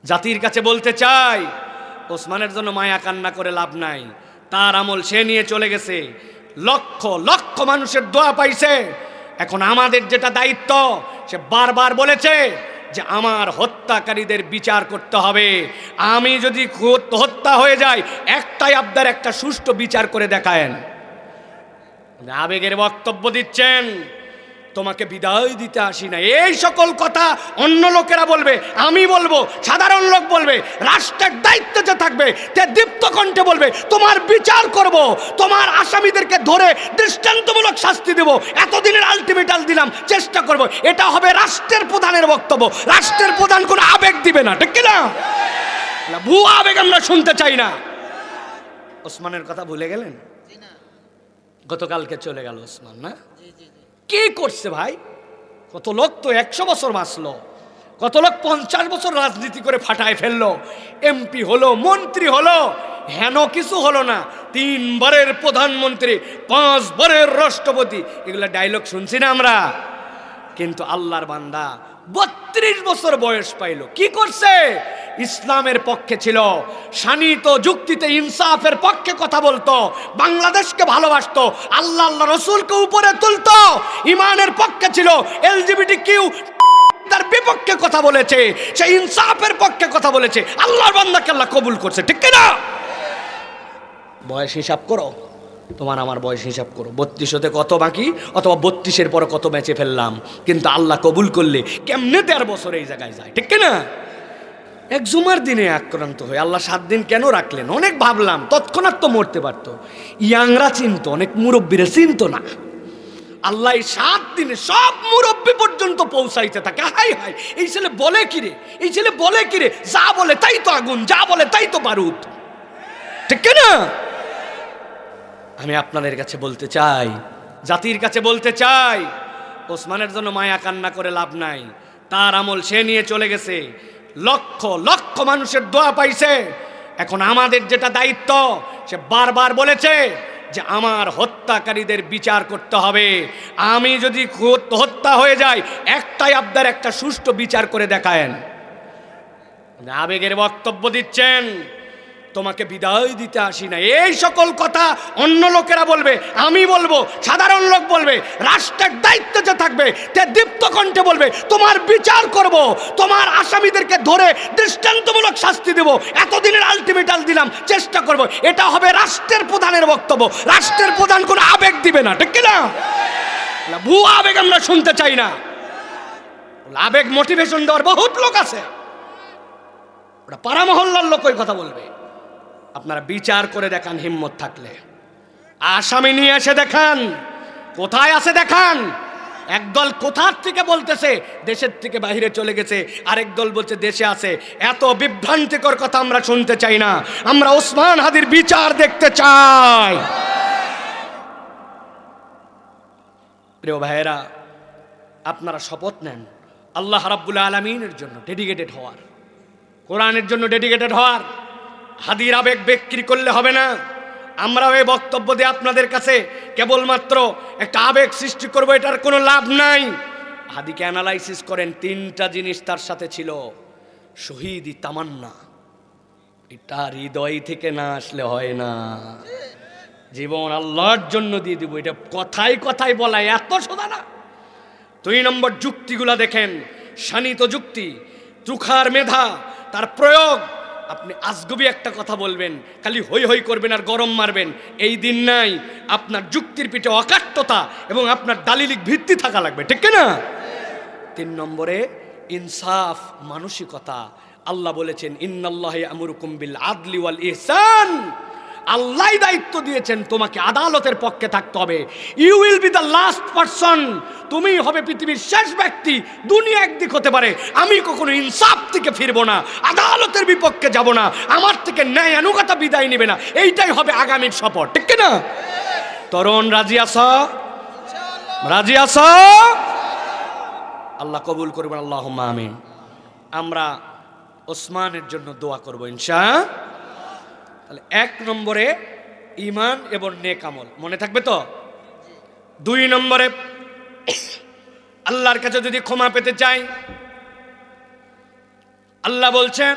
জাতির কাছে বলতে চাই, ওসমানের জন্য মায়া কান্না করে লাভ নাই। তার আমল সে নিয়ে চলে গেছে, লক্ষ লক্ষ মানুষের দোয়া পাইছে। এখন আমাদের যেটা দায়িত্ব, সে বারবার বলেছে যে আমার হত্যাকারীদের বিচার করতে হবে। আমি যদি হত্যা হয়ে যায়, একটাই আবদার, একটা সুষ্ঠু বিচার করে দেখায়েন। আবেগের বক্তব্য দিচ্ছেন, তোমাকে বিদায় দিতে আসি না, এই সকল কথা অন্য লোকেরা বলবে, আমি বলবো, সাধারণ লোক বলবে। রাষ্ট্রের দায়িত্ব যে থাকবে, তে দীপ্ত কণ্ঠে বলবে তোমার বিচার করব, তোমার আসামিদেরকে ধরে দৃষ্টান্তমূলক শাস্তি দেব, এতদিনের আলটিমেটাম দিলাম, চেষ্টা করব। এটা হবে রাষ্ট্রের প্রধানের বক্তব্য। রাষ্ট্রের প্রধান কোনো আবেগ দিবে না, ঠিক না? ভুয়া আবেগ আমরা শুনতে চাই না। ওসমানের কথা ভুলে গেলেন? গতকালকে চলে গেল ওসমান, না? কি করছে ভাই? কত লোক তো 100 বছর বাঁচলো, কত লোক 50 বছর রাজনীতি করে ফাটায় ফেললো, এমপি হলো, মন্ত্রী হলো, হেন কিছু হলো না। 3 বারের প্রধানমন্ত্রী, 5 বারের রাষ্ট্রপতি, এগুলা ডায়লগ শুনছি না আমরা। কিন্তু আল্লাহর বান্দা 32 বছর বয়স পাইল, কি করছে? ইসলামের পক্ষে ছিল, শানিত যুক্তিতে ইনসাফের পক্ষে কথা বলতো, বাংলাদেশকে ভালোবাসতো, আল্লাহ আল্লাহ রসুলকে উপরে তুলতো, ইমানের পক্ষে ছিল। এলজিবিটি কিউ তার বিপক্ষে কথা বলেছে, সে ইনসাফের পক্ষে কথা বলেছে। আল্লাহর বান্দাকে আল্লাহ কবুল করছে, ঠিক না? বয়স হিসাব করো, তোমার আমার বয়স হিসাব করো, 32 কত বাকি, অথবা 32-এর পরে কত বেঁচে ফেললাম। কিন্তু আল্লাহ কবুল করলে কেমনে 13 বছর এই জায়গায় যায়, ঠিক না? এক জুমার দিনে আক্রান্ত হয়ে আল্লাহ 7 দিন কেন রাখলেন? অনেক ভাবলাম, তৎক্ষণাৎ তো মরতে পারতো। ইয়াংরা চিনত, অনেক মুরব্বীরা চিনত না। আল্লাহ 7 দিনে সব মুরব্বী পর্যন্ত পৌঁছাইতে থাকে। হাই হাই, এই ছেলে বলে কিরে, এই ছেলে বলে কিরে, যা বলে তাই তো আগুন, যা বলে তাই তো বারুদ, ঠিক না? আমি আপনাদের কাছে বলতে চাই, জাতির কাছে বলতে চাই, ওসমানের জন্য মায়া কান্না করে লাভ নাই। তার আমল সে নিয়ে চলে গেছে, লক্ষ লক্ষ মানুষের দোয়া পাইছে। এখন আমাদের যেটা দায়িত্ব, সে বারবার বলেছে যে আমার হত্যাকারীদের বিচার করতে হবে। আমি যদি হত্যা হয়ে যায়, একটাই আবদার, একটা সুষ্ঠু বিচার করে দেখায়েন। আবেগের বক্তব্য দিচ্ছেন, তোমাকে বিদায় দিতে আসি না, এই সকল কথা অন্য লোকেরা বলবে, আমি বলবো, সাধারণ লোক বলবে। রাষ্ট্রের দায়িত্ব যে থাকবে, তে দীপ্ত কণ্ঠে বলবে তোমার বিচার করব, তোমার আসামিদেরকে ধরে দৃষ্টান্তমূলক শাস্তি দেব, এতদিনের আলটিমেটাম দিলাম, চেষ্টা করব। এটা হবে রাষ্ট্রের প্রধানের বক্তব্য। রাষ্ট্রের প্রধান কোনো আবেগ দিবে না, ঠিক না? ভুয়া আবেগ আমরা শুনতে চাই না। আবেগ মোটিভেশন দেওয়ার বহুত লোক আছে, ওটা পাড়া মহল্লার লোক ওই কথা বলবে। আপনারা বিচার করে দেখান, হিম্মত থাকলে আসামি নিয়ে এসে দেখান, কোথায় আছে দেখান। একদল কোথার থেকে বলতেছে দেশের থেকে বাইরে চলে গেছে, আরেক দল বলছে দেশে আছে। এত বিভ্রান্তিকর কথা আমরা শুনতে চাই না। আমরা ওসমান হাদির বিচার দেখতে চাই। প্রিয় ভাইয়েরা, আপনারা শপথ নেন আল্লাহ রাব্বুল আলামিনের জন্য ডেডিকেটেড হওয়ার, কোরআনের জন্য ডেডিকেটেড হওয়ার। হাদির আবেগ বিক্রি করলে হবে না। আমরা ওই বক্তব্য দিয়ে আপনাদের কাছে কেবলমাত্র একটা আবেগ সৃষ্টি করবো, এটার কোনো লাভ নাই। হাদিকে অ্যানালাইসিস করেন, 3টা জিনিস তার সাথে ছিল। শহীদি তামান্না, এটা হৃদয় থেকে না আসলে হয় না। জীবন আল্লাহর জন্য দিয়ে দিব, এটা কথায় কথায় বলা এত সোজা না। 2 নম্বর যুক্তিগুলা দেখেন, শানিত যুক্তি, চুখার মেধা, তার প্রয়োগ। আপনি আজগুবি একটা কথা বলবেন, খালি হই হই করবেন আর গরম মারবেন, এই দিন নাই। আপনার যুক্তির পিঠে অকাট্যতা এবং আপনার দালিলিক ভিত্তি থাকা লাগবে, ঠিক না? 3 নম্বরে ইনসাফ, মানসিকতা। আল্লাহ বলেছেন ইন্নাল্লাহা ইয়ামুরুকুম বিল আদলি ওয়াল ইহসান। আল্লাহ দায়িত্ব দিয়েছেন তোমাকে আদালতের পক্ষে থাকতে হবে। You will be the last person, তুমি হবে পৃথিবীর শেষ ব্যক্তি। দুনিয়া একদিক হতে পারে, আমি কখনো ইনসাফ থেকে ফিরবো না, আদালতের বিপক্ষে যাব না, আমার থেকে ন্যায় আনুগতা বিদায় নেবে না। এইটাই হবে আগামীর শপথ, ঠিক না? তরুণ রাজি আছো? রাজি আছো? আল্লাহ কবুল করবেন, আল্লাহুম্মা আমিন। আমরা ওসমানের জন্য দোয়া করব ইনশাআল্লাহ। তাহলে 1 নম্বরে ঈমান এবং নেক আমল, মনে থাকবে তো? 2 নম্বরে আল্লাহর কাছে যদি ক্ষমা পেতে চাই, আল্লাহ বলছেন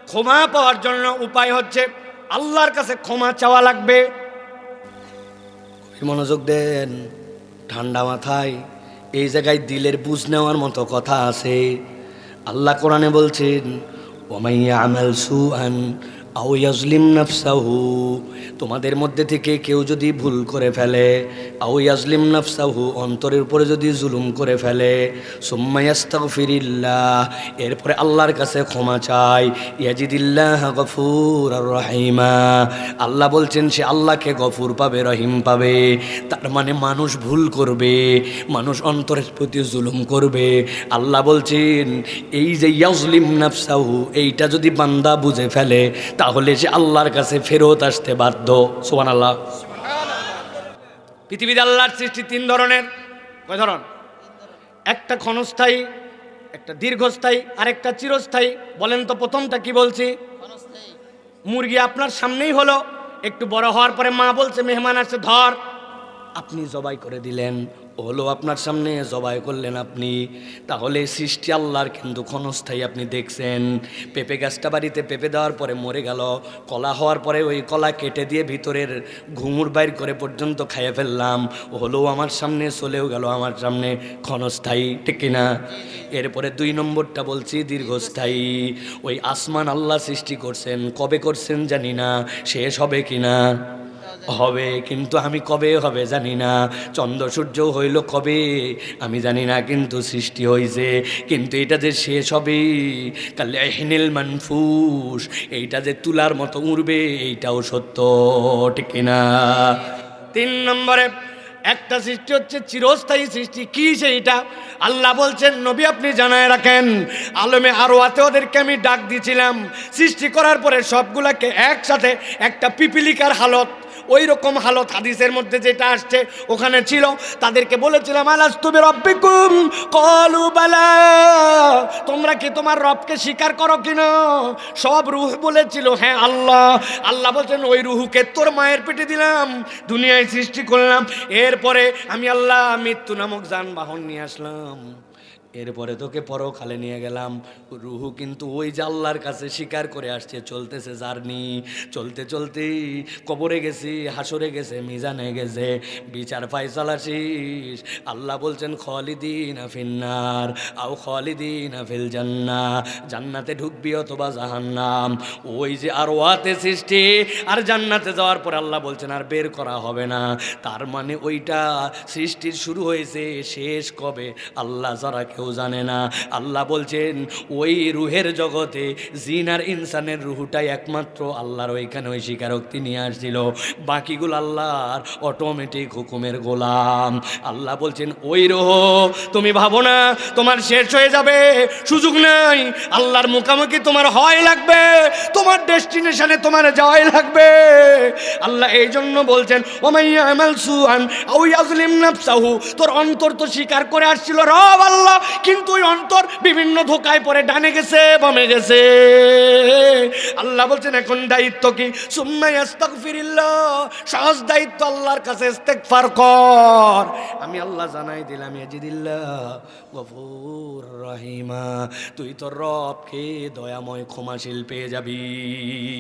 ক্ষমা পাওয়ার জন্য উপায় হচ্ছে আল্লাহর কাছে ক্ষমা চাওয়া লাগবে। মনোযোগ দেন, ঠান্ডা মাথায়, এই জায়গায় দিলের বুঝ নেওয়ার মতো কথা আছে। আল্লাহ কোরআনে বলছেন, ওয়ামান ইয়ামাল সুআন আও ইয়াজলিম নাফসাহু, তোমাদের মধ্যে থেকে কেউ যদি ভুল করে ফেলে, আও ইয়াজলিম নাফসাহু, অন্তরের উপরে যদি জুলুম করে ফেলে, সুম্মা ইয়াস্তাগফিরিল্লাহ, এরপরে আল্লাহর কাছে ক্ষমা চায়, ইয়াজিদিল্লাহ গফুরার রহিমা, আল্লাহ বলছেন সে আল্লাহকে গফুর পাবে, রহিম পাবে। তার মানে মানুষ ভুল করবে, মানুষ অন্তরের প্রতি জুলুম করবে, আল্লাহ বলছেন এই যে ইয়াজলিম নাফসাহু, এইটা যদি বান্দা বুঝে ফেলে তাহলে সে আল্লাহর কাছে ফেরত আসতে বাধ্য। সুবহানাল্লাহ। পৃথিবীতে আল্লাহর সৃষ্টি তিন ধরনের। কয় ধরন? একটা ক্ষণস্থায়ী, একটা দীর্ঘস্থায়ী, আর একটা চিরস্থায়ী। বলেন তো প্রথমটা কি বলছি? মুরগি আপনার সামনেই হলো, একটু বড় হওয়ার পরে মা বলছে মেহমান আসছে ধর, আপনি জবাই করে দিলেন, হলো আপনার সামনে জবাই করলেন আপনি, তাহলে সৃষ্টি আল্লাহর কিন্তু ক্ষণস্থায়ী। আপনি দেখছেন পেঁপে গাছটা বাড়িতে পেঁপে দেওয়ার পরে মরে গেল, কলা হওয়ার পরে ওই কলা কেটে দিয়ে ভিতরের ঘুঙুর বাইর করে পর্যন্ত খাইয়ে ফেললাম, হলো আমার সামনে, চলেও গেল আমার সামনে, ক্ষণস্থায়ী, ঠিক কিনা? এরপরে দুই নম্বরটা বলছি দীর্ঘস্থায়ী। ওই আসমান আল্লাহ সৃষ্টি করছেন, কবে করছেন জানি না, শেষ হবে কিনা? হবে, কিন্তু আমি কবে হবে জানি না। চন্দ্র সূর্য হইল কবে আমি জানি না, কিন্তু সৃষ্টি হইছে। কিন্তু এটা যে শেষ হবে, কাল্লাহিনিল মানফুস, এইটা যে তুলার মতো উড়বে, এইটাও সত্য, ঠিক কিনা? তিন নম্বরে একটা সৃষ্টি হচ্ছে চিরস্থায়ী সৃষ্টি। কি সেইটা? আল্লাহ বলছেন নবী আপনি জানায় রাখেন, আলমে আরওয়াতে ওদেরকে আমি ডাক দিয়েছিলাম, সৃষ্টি করার পরে সবগুলাকে একসাথে একটা পিপিলিকার হালত, ওই রকম হালত হাদিসের মধ্যে যেটা আসছে ওখানে ছিল। তাদেরকে বলেছিলাম আলাস্তু বিরাব্বিকুম ক্বালু বালা, তোমরা কি তোমার রবকে স্বীকার করো কিনা? সব রূহ বলেছিল হ্যাঁ আল্লাহ। আল্লাহ বলছেন ওই রূহকে তোর মায়ের পেটে দিলাম, দুনিয়ায় সৃষ্টি করলাম, এরপরে আমি আল্লাহ মৃত্যু নামক যানবাহন নিয়ে আসলাম, এরপরে তোকে পরকালে নিয়ে গেলাম। রুহু কিন্তু ওই যে আল্লাহর কাছে স্বীকার করে আসছে, চলতেছে জার্নি, চলতে চলতে কবরে গেছি, হাসরে গেছে, মিজানে গেছে, বিচার ফায়সালা শেষ। আল্লাহ বলছেন খালিদিনা ফিন্নার আও খালিদিনা ফিল জান্নাহ, জান্নাতে ঢুকবি অথবা জাহান্নাম। ওই যে আরওয়াতে সৃষ্টি, আর জান্নাতে যাওয়ার পর আল্লাহ বলছেন আর বের করা হবে না। তার মানে ওইটা সৃষ্টির শুরু হয়েছে, শেষ কবে আল্লাহ যারা কেউ জানে না। আল্লাহ বলছেন ওই রুহের জগতে জিন আর ইনসানের রুহটাই একমাত্র আল্লাহর ওইখানে ওই স্বীকারোক্তি নিয়ে আসছিল, বাকিগুলো আল্লাহর অটোমেটিক হুকুমের গোলাম। আল্লাহ বলছেন ওই রুহ তুমি ভাবো না তোমার শেষ হয়ে যাবে, সুযোগ নাই, আল্লাহর মুখামুখি তোমার হয় লাগবে, তোমার ডেস্টিনেশনে তোমার যাওয়াই লাগবে। আল্লাহ এই জন্য বলছেন ওমাইয়া আমাল সুআন আও ইয়াজলিম নাফসাহু, তোর অন্তর তো স্বীকার করে আসছিল রব আল্লাহ, কিন্তু ওই অন্তর বিভিন্ন ধোকায় পড়ে ডানে গেছে, বামে গেছে। আল্লাহ বলছেন এখন দায়িত্ব কি? সুম্মা ইস্তাগফিরিল্লাহ, সহজ দায়িত্ব আল্লাহর কাছে ইস্তেগফার কর। আমি আল্লাহ জানাই দিলাম ইয়াজিদিল্লাহ গফুর রহিমা, তুই তোর রবকে দয়াময় ক্ষমাশীল পেয়ে যাবি।